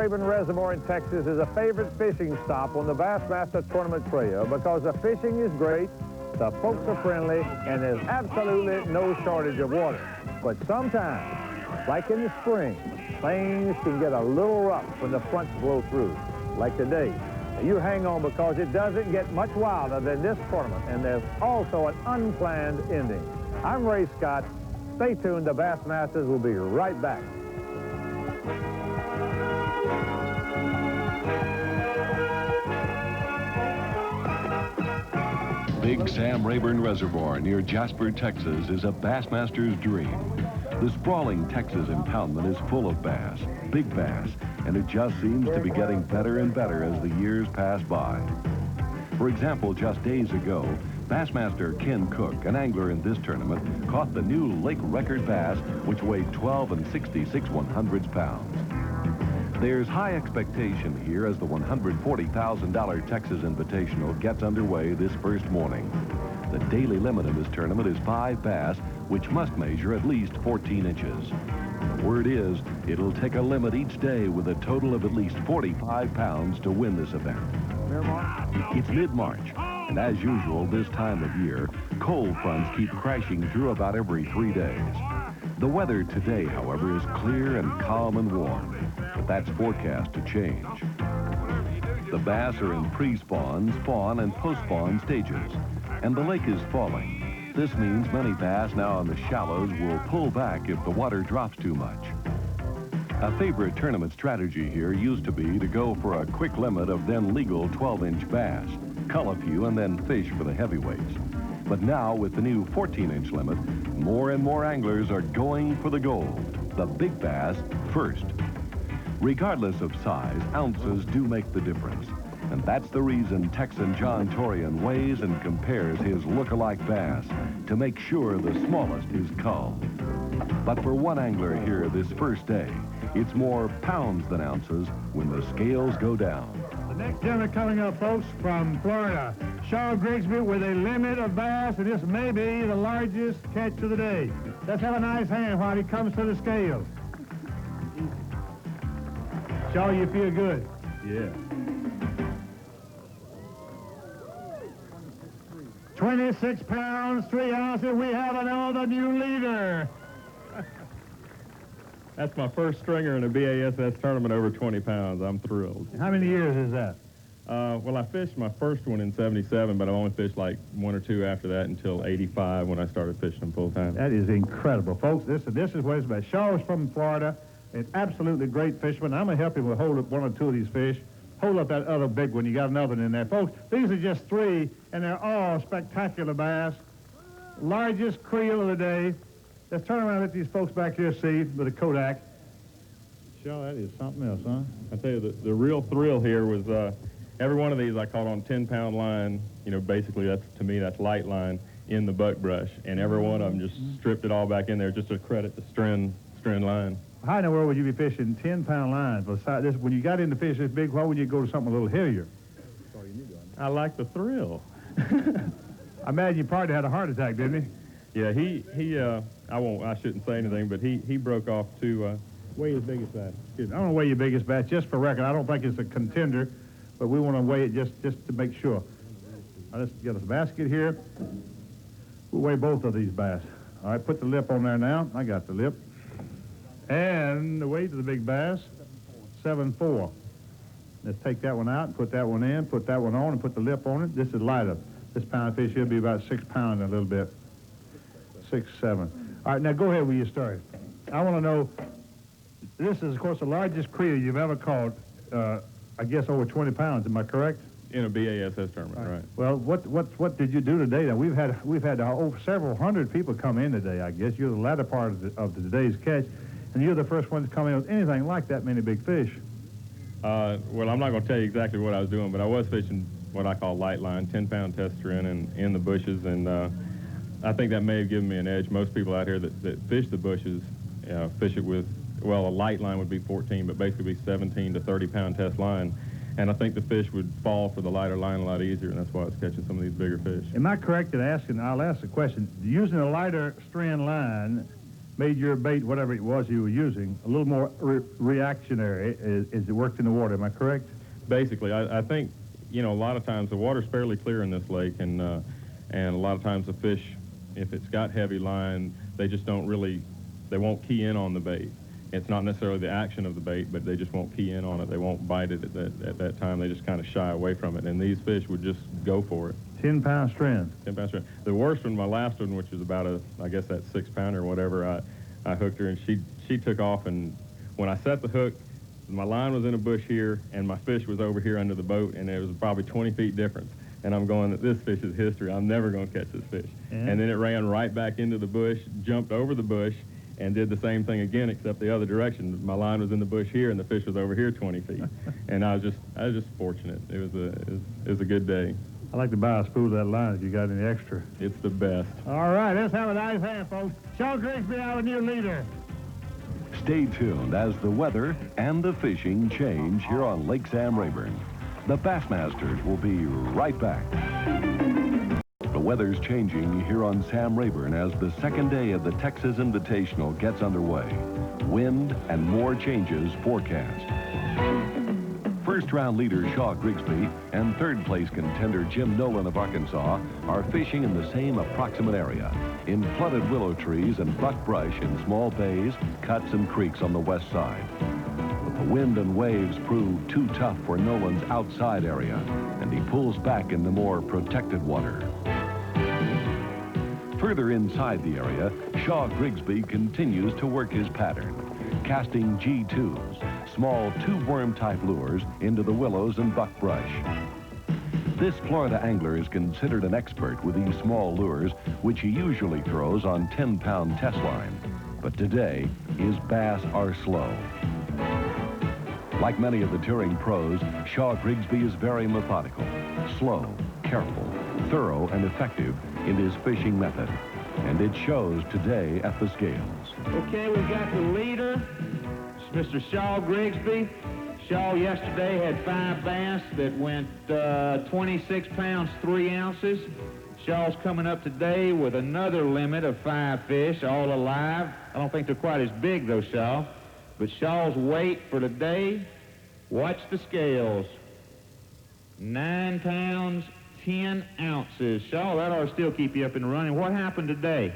Rayburn Reservoir in Texas is a favorite fishing stop on the Bassmaster Tournament Trail because the fishing is great, the folks are friendly, and there's absolutely no shortage of water. But sometimes, like in the spring, things can get a little rough when the fronts blow through, like today. You hang on because it doesn't get much wilder than this tournament, and there's also an unplanned ending. I'm Ray Scott. Stay tuned. The Bassmasters will be right back. Big Sam Rayburn Reservoir near Jasper, Texas is a Bassmaster's dream. The sprawling Texas impoundment is full of bass, big bass, and it just seems to be getting better and better as the years pass by. For example, just days ago, Bassmaster Ken Cook, an angler in this tournament, caught the new lake record bass, which weighed 12 and 66 100 pounds. There's high expectation here as the $140,000 Texas Invitational gets underway this first morning. The daily limit in this tournament is 5 bass, which must measure at least 14 inches. The word is, it'll take a limit each day with a total of at least 45 pounds to win this event. It's mid-March, and as usual this time of year, cold fronts keep crashing through about every 3 days. The weather today, however, is clear and calm and warm, but that's forecast to change. The bass are in pre-spawn, spawn, and post-spawn stages, and the lake is falling. This means many bass now in the shallows will pull back if the water drops too much. A favorite tournament strategy here used to be to go for a quick limit of then legal 12-inch bass, cull a few, and then fish for the heavyweights. But now, with the new 14-inch limit, more and more anglers are going for the gold, the big bass first. Regardless of size, ounces do make the difference. And that's the reason Texan John Torian weighs and compares his look-alike bass to make sure the smallest is culled. But for one angler here this first day, it's more pounds than ounces when the scales go down. The next gentleman coming up, folks, from Florida, Shaw Grigsby with a limit of bass, and this may be the largest catch of the day. Let's have a nice hand while he comes to the scale. Shaw, you feel good? Yeah. 26 pounds, 3 ounces. We have another new leader. That's my first stringer in a BASS tournament over 20 pounds. I'm thrilled. How many years is that? Well, I fished my first one in 77, but I've only fished like 1 or 2 after that until 85 when I started fishing them full time. That is incredible, folks. This is what it's about. Shaw is from Florida. An absolutely great fisherman. I'm going to help him with hold up 1 or 2 of these fish. Hold up that other big one. You got another one in there. Folks, these are just 3, and they're all spectacular bass. Largest creel of the day. Let's turn around and let these folks back here see with a Kodak. Shaw, that is something else, huh? I tell you, the real thrill here was every one of these I caught on 10-pound line. You know, basically, to me, that's light line in the buckbrush. And every one of them just stripped it all back in there just to credit the strand line. How in the world would you be fishing 10-pound lines? Besides this, when you got into fish this big, why would you go to something a little heavier? I like the thrill. I imagine your partner had a heart attack, didn't he? Yeah, I shouldn't say anything, but he broke off to weigh his biggest bass. I don't want to weigh your biggest bass, just for record. I don't think it's a contender, but we want to weigh it just to make sure. Now, let's get us a basket here. We'll weigh both of these bass. All right, put the lip on there now. I got the lip. And the weight of the big bass, 7.4. Let's take that one out and put that one in, put that one on, and put the lip on it. This is lighter. This pound of fish should be about 6 pounds and a little bit. 6, 7. All right, now go ahead with your story. I want to know, this is, of course, the largest creel you've ever caught, I guess over 20 pounds. Am I correct? in a BASS tournament, right? Well, what did you do today? Now, we've had over several hundred people come in today, I guess. You're the latter part of today's catch, and you're the first one to come in with anything like that many big fish. Well, I'm not going to tell you exactly what I was doing, but I was fishing what I call light line, 10-pound tester in the bushes, and I think that may have given me an edge. Most people out here that fish the bushes fish it with, well, a light line would be 14, but basically 17 to 30-pound test line. And I think the fish would fall for the lighter line a lot easier, and that's why it's catching some of these bigger fish. Am I correct in asking, I'll ask the question, using a lighter strand line, made your bait, whatever it was you were using, a little more reactionary as it worked in the water. Am I correct? Basically, I think, you know, a lot of times the water's fairly clear in this lake, and a lot of times the fish, if it's got heavy line, they just don't really, they won't key in on the bait. It's not necessarily the action of the bait, but they just won't key in on it. They won't bite it at that time. They just kind of shy away from it, and these fish would just go for it. 10-pound strand. 10-pound strand. The worst one, my last one, which was about I guess that 6-pounder or whatever, I hooked her, and she took off, and when I set the hook, my line was in a bush here, and my fish was over here under the boat, and there was probably 20 feet difference. And I'm going, this fish is history. I'm never going to catch this fish. Yeah. And then it ran right back into the bush, jumped over the bush, and did the same thing again, except the other direction. My line was in the bush here, and the fish was over here 20 feet. And I was just fortunate. It was a good day. I'd like to buy a spool of that line if you got any extra. It's the best. All right, let's have a nice hand, folks. Shaw Grigsby, our new leader. Stay tuned as the weather and the fishing change here on Lake Sam Rayburn. The Bassmasters will be right back. The weather's changing here on Sam Rayburn as the second day of the Texas Invitational gets underway. Wind and more changes forecast. First-round leader Shaw Grigsby and third-place contender Jim Nolan of Arkansas are fishing in the same approximate area, in flooded willow trees and buckbrush in small bays, cuts, and creeks on the west side. But the wind and waves prove too tough for Nolan's outside area, and he pulls back in the more protected water. Further inside the area, Shaw Grigsby continues to work his pattern, casting G2s, small tube-worm-type lures into the willows and buckbrush. This Florida angler is considered an expert with these small lures, which he usually throws on 10-pound test line. But today, his bass are slow. Like many of the touring pros, Shaw Grigsby is very methodical, slow, careful, thorough, and effective in his fishing method. And it shows today at the scales. Okay, we've got the leader, Mr. Shaw Grigsby. Shaw yesterday had 5 bass that went 26 pounds, 3 ounces. Shaw's coming up today with another limit of 5 fish, all alive. I don't think they're quite as big, though, Shaw. But Shaw's weight for today, watch the scales. 9 pounds, 10 ounces. Shaw, that ought to still keep you up and running. What happened today?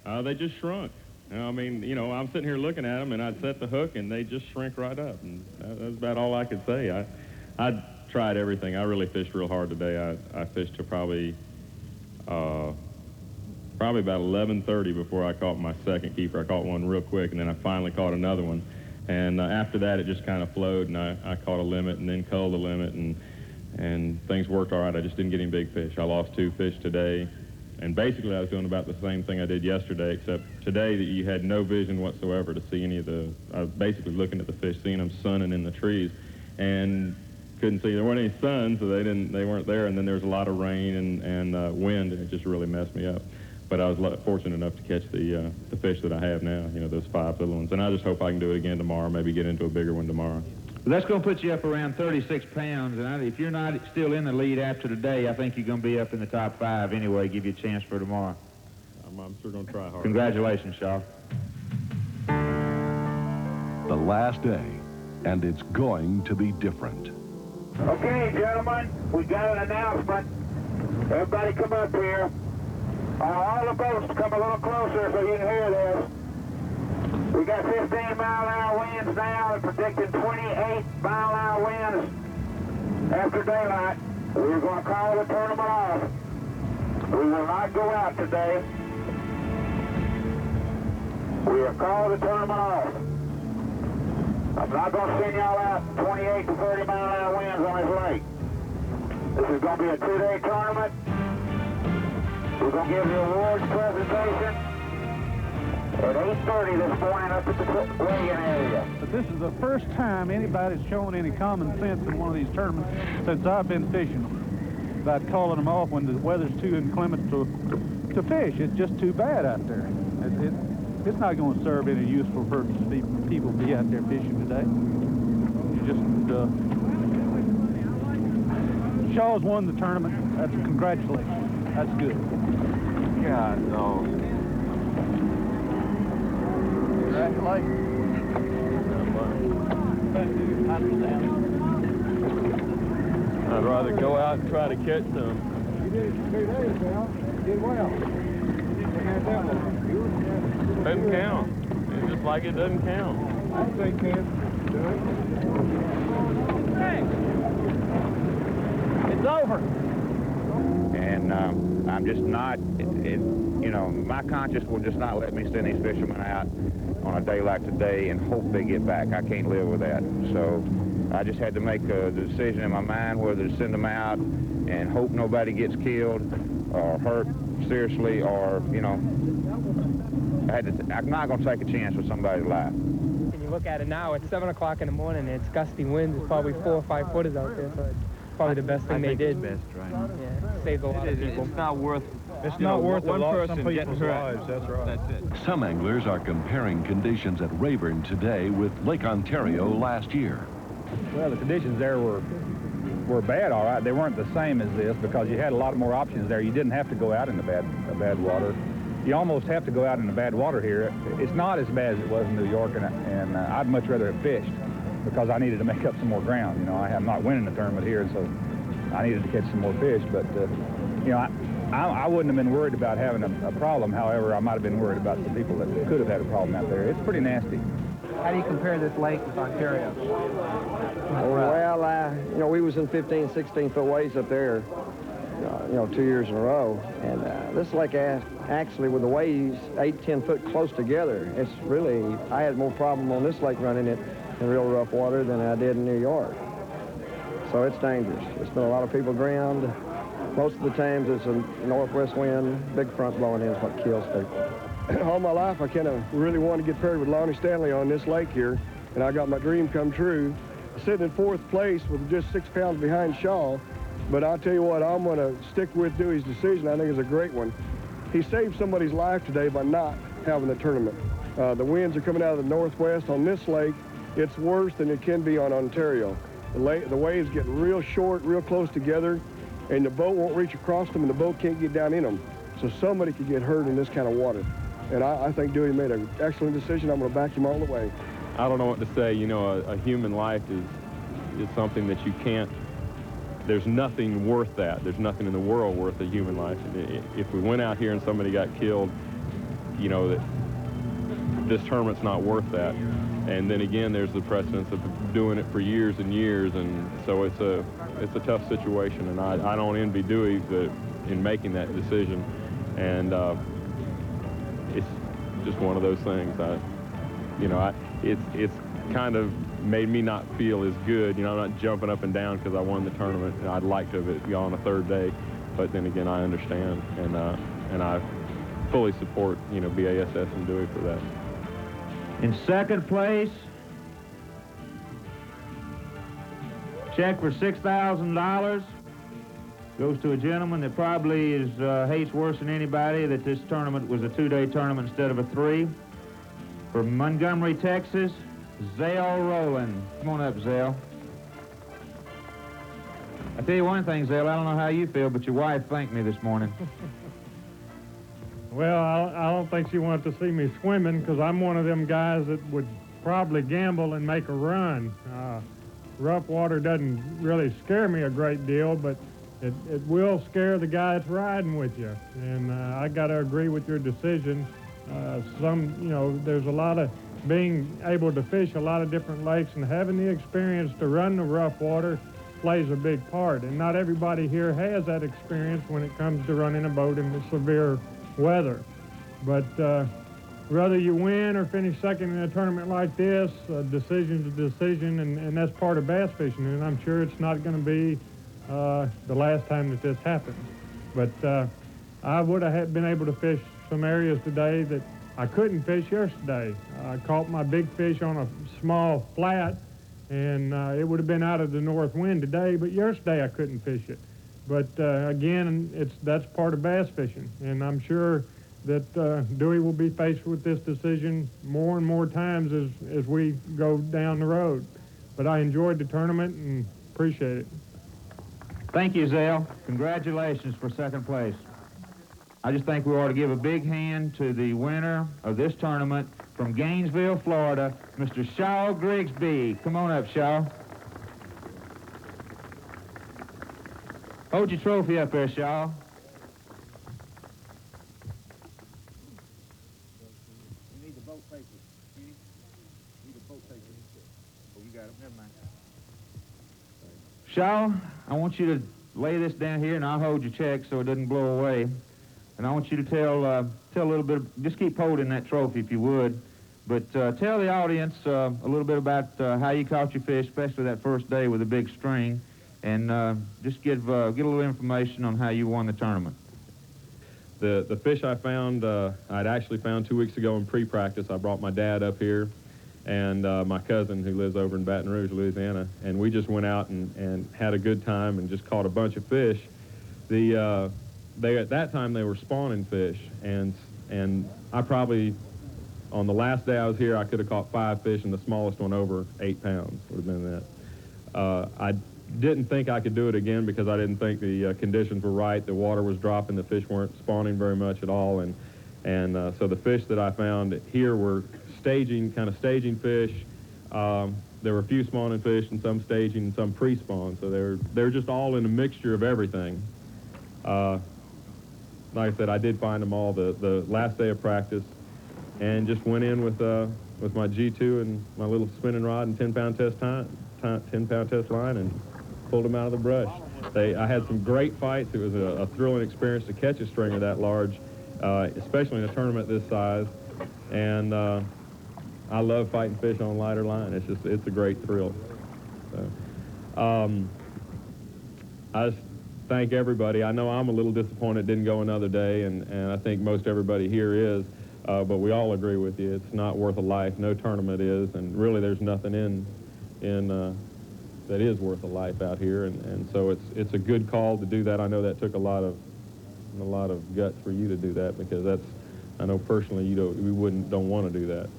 They just shrunk. I mean, you know, I'm sitting here looking at them, and I'd set the hook, and they just shrink right up. And that's about all I could say. I tried everything. I really fished real hard today. I fished to probably about 11:30 before I caught my second keeper. I caught one real quick, and then I finally caught another one. And after that, it just kind of flowed, and I caught a limit and then culled a limit, and things worked all right. I just didn't get any big fish. I lost 2 fish today. And basically, I was doing about the same thing I did yesterday, except today that you had no vision whatsoever to see any of the... I was basically looking at the fish, seeing them sunning in the trees, and couldn't see. There weren't any sun, so they weren't there. And then there was a lot of rain and wind, and it just really messed me up. But I was fortunate enough to catch the fish that I have now, you know, those 5 little ones. And I just hope I can do it again tomorrow, maybe get into a bigger one tomorrow. That's going to put you up around 36 pounds, and if you're not still in the lead after today, I think you're going to be up in the top 5 anyway, give you a chance for tomorrow. I'm sure going to try hard. Congratulations, Shaw. The last day, and it's going to be different. Okay, gentlemen, we got an announcement. Everybody come up here. All the boats come a little closer so you can hear this. We got 15-mile-an-hour winds now and predicting 28-mile-an-hour winds after daylight. We're going to call the tournament off. We will not go out today. We will call the tournament off. I'm not going to send y'all out 28 to 30-mile-an-hour winds on this lake. This is going to be a 2-day tournament. We're going to give the awards presentation at 8:30 this morning up at the weigh-in area. But this is the first time anybody's shown any common sense in one of these tournaments since I've been fishing about calling them off when the weather's too inclement to fish. It's just too bad out there. It's not going to serve any useful purpose for people to be out there fishing today. You just Shaw's won the tournament. That's congratulations. That's good. God, no. Congratulations. I understand. I'd rather go out and try to catch some. You did it for 2 days, Al. You did well. Doesn't count. It's just like it doesn't count. I think it. It's over. And I'm just not, you know, my conscience will just not let me send these fishermen out on a day like today and hope they get back. I can't live with that. So I just had to make the decision in my mind whether to send them out and hope nobody gets killed or hurt seriously, or, you know, I'm not going to take a chance with somebody's life. When you look at it now, it's 7 o'clock in the morning, and it's gusty winds. There's probably 4 or 5 footers out there, so it's probably the best thing they did. It's best, right? Yeah, saved a lot of people. It's not worth. It's not worth one person some getting people's hurt. lives. That's right. That's it. Some anglers are comparing conditions at Rayburn today with Lake Ontario last year. Well, the conditions there were bad, all right. They weren't the same as this because you had a lot more options there. You didn't have to go out in the bad water. You almost have to go out in the bad water here. It's not as bad as it was in New York, and I'd much rather have fished because I needed to make up some more ground. You know, I'm not winning the tournament here, so I needed to catch some more fish. But, you know, I wouldn't have been worried about having a problem. However, I might have been worried about some people that could have had a problem out there. It's pretty nasty. How do you compare this lake with Ontario? Well, you know, we was in 15, 16-foot waves up there, you know, 2 years in a row. And this lake actually, with the waves 8, 10 foot close together, it's really, I had more problem on this lake running it in real rough water than I did in New York. So it's dangerous. There's been a lot of people drowned. Most of the times it's a northwest wind, big front blowing in is what kills people. All my life, I kind of really wanted to get paired with Lonnie Stanley on this lake here, and I got my dream come true. Sitting in 4th place with just 6 pounds behind Shaw, but I'll tell you what, I'm going to stick with Dewey's decision. I think it's a great one. He saved somebody's life today by not having the tournament. The winds are coming out of the northwest. On this lake, it's worse than it can be on Ontario. The waves get real short, real close together, and the boat won't reach across them, and the boat can't get down in them. So somebody could get hurt in this kind of water. And I think Dewey made an excellent decision. I'm going to back him all the way. I don't know what to say. You know, a human life is something that you can't, there's nothing worth that. There's nothing in the world worth a human life. If we went out here and somebody got killed, you know, that this tournament's not worth that. And then again, there's the precedence of doing it for years and years, and so it's a tough situation, and I don't envy Dewey in making that decision. And it's just one of those things. It's kind of made me not feel as good. You know, I'm not jumping up and down because I won the tournament. I'd like to have gone a 3rd day, but then again, I understand, and I fully support, you know, BASS and Dewey for that. In 2nd place, check for $6,000 goes to a gentleman that probably hates worse than anybody that this tournament was a 2-day tournament instead of a 3. From Montgomery, Texas, Zale Rowland. Come on up, Zale. I tell you one thing, Zale, I don't know how you feel, but your wife thanked me this morning. Well, I don't think she wanted to see me swimming because I'm one of them guys that would probably gamble and make a run. Rough water doesn't really scare me a great deal, but it will scare the guy that's riding with you. And I got to agree with your decision. There's a lot of being able to fish a lot of different lakes and having the experience to run the rough water plays a big part. And not everybody here has that experience when it comes to running a boat in the severe weather. But whether you win or finish 2nd in a tournament like this, decision's a decision, and that's part of bass fishing. And I'm sure it's not going to be the last time that this happens. But I would have been able to fish some areas today that I couldn't fish yesterday. I caught my big fish on a small flat, and it would have been out of the north wind today, but yesterday I couldn't fish it. But again, that's part of bass fishing, and I'm sure that Dewey will be faced with this decision more and more times as we go down the road. But I enjoyed the tournament and appreciate it. Thank you, Zale. Congratulations for 2nd place. I just think we ought to give a big hand to the winner of this tournament from Gainesville, Florida, Mr. Shaw Grigsby. Come on up, Shaw. Hold your trophy up there, Shaw. You need the boat paper. You need the boat paper. Oh, you got it. Never mind. Shaw, I want you to lay this down here, and I'll hold your check so it doesn't blow away. And I want you to tell a little bit, just keep holding that trophy if you would, but tell the audience a little bit about how you caught your fish, especially that first day with a big string, and just get a little information on how you won the tournament. The fish I found, I'd actually found 2 weeks ago in pre-practice. I brought my dad up here and my cousin who lives over in Baton Rouge, Louisiana, and we just went out and had a good time and just caught a bunch of fish. At that time they were spawning fish, and I probably, on the last day I was here, I could have caught 5 fish, and the smallest one over 8 pounds would have been that. I didn't think I could do it again because I didn't think the conditions were right. The water was dropping, the fish weren't spawning very much at all, and so the fish that I found here were kind of staging fish. There were a few spawning fish and some staging and some pre-spawn, so they were just all in a mixture of everything. Like I said, I did find them all the last day of practice, and just went in with my G2 and my little spinning rod and 10-pound test line, and pulled them out of the brush. I had some great fights. It was a thrilling experience to catch a stringer that large, especially in a tournament this size. And I love fighting fish on lighter line. It's a great thrill. So, I just thank everybody. I know I'm a little disappointed it didn't go another day, and I think most everybody here is, but we all agree with you. It's not worth a life. No tournament is, and really there's nothing that is worth a life out here, and so it's a good call to do that. I know that took a lot of guts for you to do that, because I know personally don't want to do that,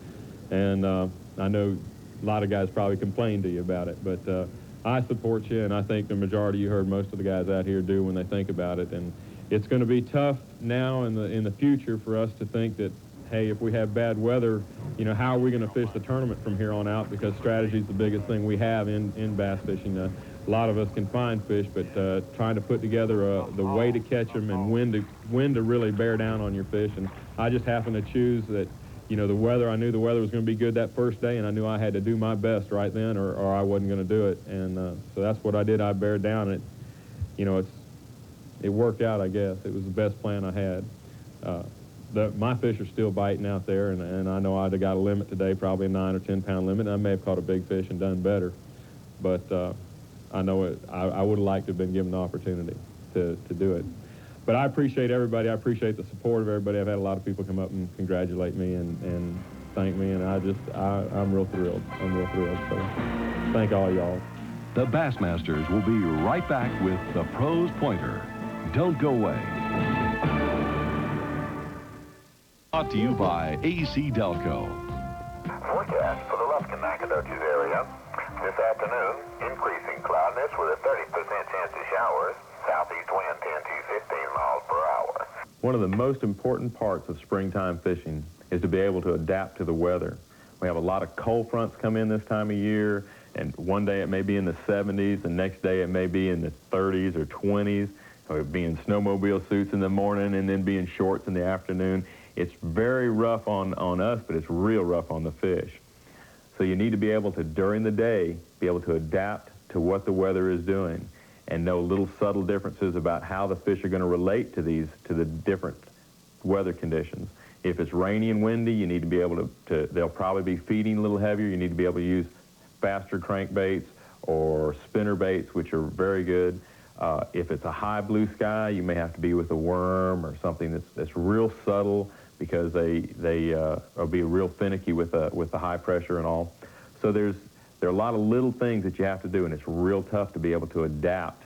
and I know a lot of guys probably complain to you about it, but I support you, and I think the majority, you heard most of the guys out here, do when they think about it. And it's going to be tough now in the future for us to think that, hey, if we have bad weather, how are we going to fish the tournament from here on out? Because strategy is the biggest thing we have in bass fishing. A lot of us can find fish, but trying to put together the way to catch them and when to really bear down on your fish. And I just happened to choose that. The weather, I knew the weather was going to be good that first day, and I knew I had to do my best right then, or I wasn't going to do it. And so that's what I did. I bared down. It worked out, I guess. It was the best plan I had. My fish are still biting out there, and I know I'd have got a limit today, probably a 9 or 10 pound limit, and I may have caught a big fish and done better. But I know I would have liked to have been given the opportunity to do it. But I appreciate everybody. I appreciate the support of everybody. I've had a lot of people come up and congratulate me and thank me, and I'm real thrilled. I'm real thrilled. So thank all y'all. The Bassmasters will be right back with the Pros Pointer. Don't go away. Brought to you by AC Delco. Forecast for the Lufkin-Nacogdoches area. This afternoon, increasing cloudiness with a 30% chance of showers. Southeast wind 10 to 15 miles per hour. One of the most important parts of springtime fishing is to be able to adapt to the weather. We have a lot of cold fronts come in this time of year, and one day it may be in the 70s, the next day it may be in the 30s or 20s, or be in snowmobile suits in the morning and then be in shorts in the afternoon. It's very rough on us, but it's real rough on the fish. So you need to be able to, during the day, be able to adapt to what the weather is doing, and know little subtle differences about how the fish are going to relate to the different weather conditions. If it's rainy and windy, you need to be able to they'll probably be feeding a little heavier. You need to be able to use faster crankbaits or spinner baits, which are very good. If it's a high blue sky, you may have to be with a worm or something that's real subtle, because they'll be real finicky with the high pressure and all. So there are a lot of little things that you have to do, and it's real tough to be able to adapt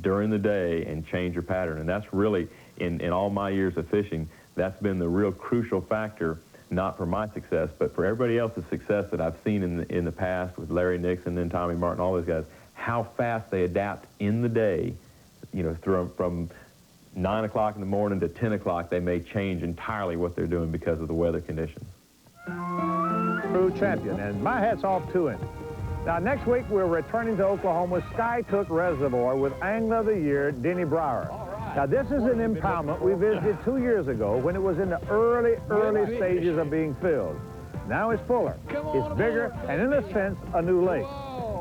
during the day and change your pattern. And that's really, in all my years of fishing, that's been the real crucial factor, not for my success, but for everybody else's success that I've seen in the past with Larry Nixon and Tommy Martin, all those guys, how fast they adapt in the day. From 9 o'clock in the morning to 10 o'clock, they may change entirely what they're doing because of the weather conditions. true champion, and my hat's off to him. Now, next week, we're returning to Oklahoma's Skytook Reservoir with Angler of the Year, Denny Brower. Now, this is an impoundment we visited 2 years ago when it was in the early stages of being filled. Now it's fuller, it's bigger, and in a sense, a new lake.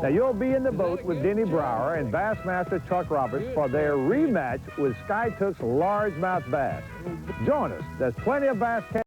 Now, you'll be in the boat with Denny Brower and Bassmaster Chuck Roberts for their rematch with Skytook's largemouth bass. Join us. There's plenty of bass